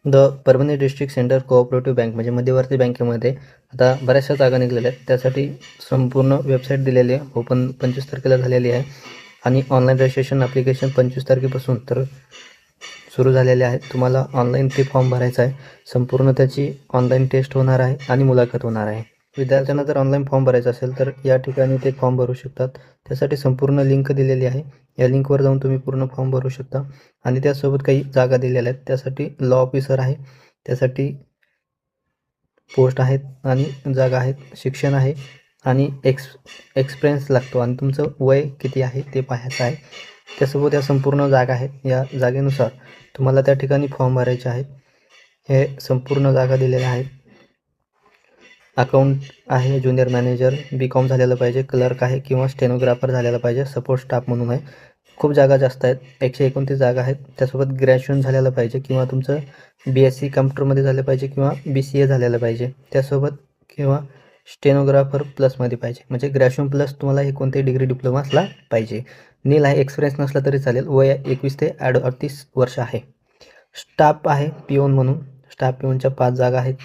The Parbhani district centre cooperative bank म्हणजे मध्यवर्ती बँकेमध्ये आता बऱ्याचशा जागा निघालेल्या आहेत. त्यासाठी संपूर्ण वेबसाईट दिलेली आहे, ओपन 25 तारखेला झालेली आहे आणि ऑनलाईन रजिस्ट्रेशन ॲप्लिकेशन 25 तारखेपासून तर सुरू झालेले आहेत. तुम्हाला ऑनलाईन ते फॉर्म भरायचा आहे. संपूर्ण त्याची ऑनलाईन टेस्ट होणार आहे आणि मुलाखत होणार आहे. विद्यार्थ्यांना जर ऑनलाईन फॉर्म भरायचा असेल तर या ठिकाणी ते फॉर्म भरू शकतात. त्यासाठी संपूर्ण लिंक दिलेली आहे. या लिंकवर जाऊन तुम्ही पूर्ण फॉर्म भरू शकता आणि त्यासोबत काही जागा दिलेल्या आहेत. त्यासाठी लॉ ऑफिसर आहे, त्यासाठी पोस्ट आहेत आणि जागा आहेत, शिक्षण आहे आणि एक्सपिरियन्स लागतो आणि तुमचं वय किती आहे ते पाहायचं आहे. त्यासोबत या संपूर्ण जागा आहेत. या जागेनुसार तुम्हाला त्या ठिकाणी फॉर्म भरायचे आहेत. हे संपूर्ण जागा दिलेल्या आहेत. अकाउंट आहे, ज्युनियर मॅनेजर, बी.कॉम झालेलं पाहिजे, क्लर्क आहे किंवा स्टेनोग्राफर झालेला पाहिजे, सपोर्ट स्टाफ म्हणून आहे. खूप जागा जास्त आहेत, 129 जागा आहेत. त्यासोबत ग्रॅज्युएशन झालेलं पाहिजे किंवा तुमचं BSc कम्प्युटरमध्ये झालं पाहिजे किंवा BCA झालेलं पाहिजे. त्यासोबत किंवा स्टेनोग्राफर प्लसमध्ये पाहिजे, म्हणजे ग्रॅज्युएशन प्लस तुम्हाला हे कोणतेही डिग्री डिप्लोमा असला पाहिजे. नील आहे, एक्सपिरियन्स नसला तरी चालेल. वय 21 ते 38 वर्ष आहे. स्टाफ आहे पिओन म्हणून, स्टाफ पिओनच्या 5 जागा आहेत.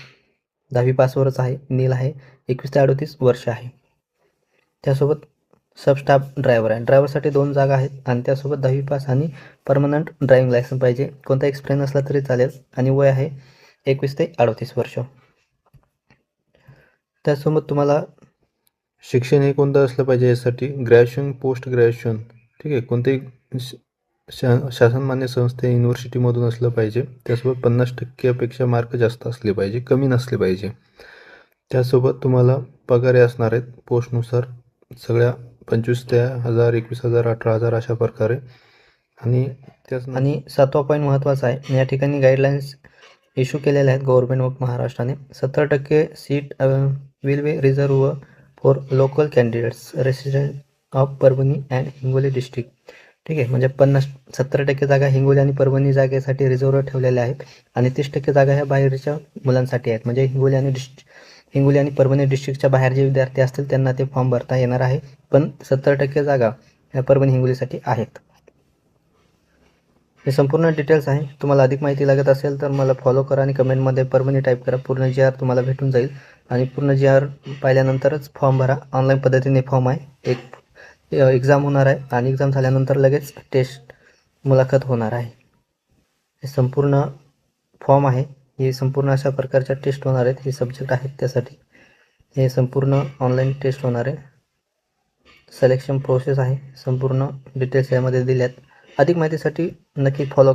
10वी पासवरच आहे. नील आहे, 21 ते 38 वर्ष आहे. त्यासोबत सब स्टाफ ड्रायव्हर आहे. ड्रायव्हरसाठी 2 जागा आहेत आणि त्यासोबत 10वी पास आणि परमनंट ड्रायव्हिंग लायसन्स पाहिजे. कोणता एक्सपिरियन्स असला तरी चालेल आणि वय आहे 21 ते 38 वर्ष. त्यासोबत तुम्हाला शिक्षण हे कोणतं असलं पाहिजे यासाठी ग्रॅज्युएशन, पोस्ट ग्रॅज्युएशन, ठीक आहे, कोणतेही शासनमान्य संस्थे युनिव्हर्सिटीमधून असलं पाहिजे. त्यासोबत 50% मार्क जास्त असले पाहिजे, कमी नसले पाहिजे. त्यासोबत तुम्हाला पगार असणार आहेत पोस्टनुसार सगळ्या 25 ते 1000, 21,000, 18,000 अशा प्रकारे. आणि आणि 7वा पॉईंट महत्त्वाचा आहे. या ठिकाणी गाईडलाईन्स इश्यू केलेल्या आहेत गव्हर्नमेंट ऑफ महाराष्ट्राने. 70% seat will be reserve for local candidates resident of Parbhani and Hingoli district. ठीक आहे, म्हणजे 70% जागा हिंगोली आणि परभणी जागेसाठी रिझर्व ठेवलेल्या आहेत आणि 30% जागा ह्या बाहेरच्या मुलांसाठी आहेत. म्हणजे हिंगोली आणि परभणी डिस्ट्रिक्टच्या बाहेर जे विद्यार्थी असतील त्यांना ते फॉर्म भरता येणार आहे, पण 70% जागा ह्या परभणी हिंगोलीसाठी आहेत. हे संपूर्ण डिटेल्स आहे. तुम्हाला अधिक माहिती लागत असेल तर मला फॉलो करा आणि कमेंटमध्ये परभणी टाईप करा. पूर्ण GR तुम्हाला भेटून जाईल आणि पूर्ण GR पाहिल्यानंतरच फॉर्म भरा. ऑनलाईन पद्धतीने फॉर्म आहे. एक एक्झाम होणार आहे आणि एक्झाम झाल्यानंतर लगेच टेस्ट मुलाखत होणार आहे. हे संपूर्ण फॉर्म आहे. हे संपूर्ण अशा प्रकारच्या टेस्ट होणार आहेत. हे सब्जेक्ट आहेत त्यासाठी. हे संपूर्ण ऑनलाईन टेस्ट होणार आहे. सिलेक्शन प्रोसेस आहे. संपूर्ण डिटेल्स यामध्ये दिल्यात. अधिक माहितीसाठी नक्की फॉलो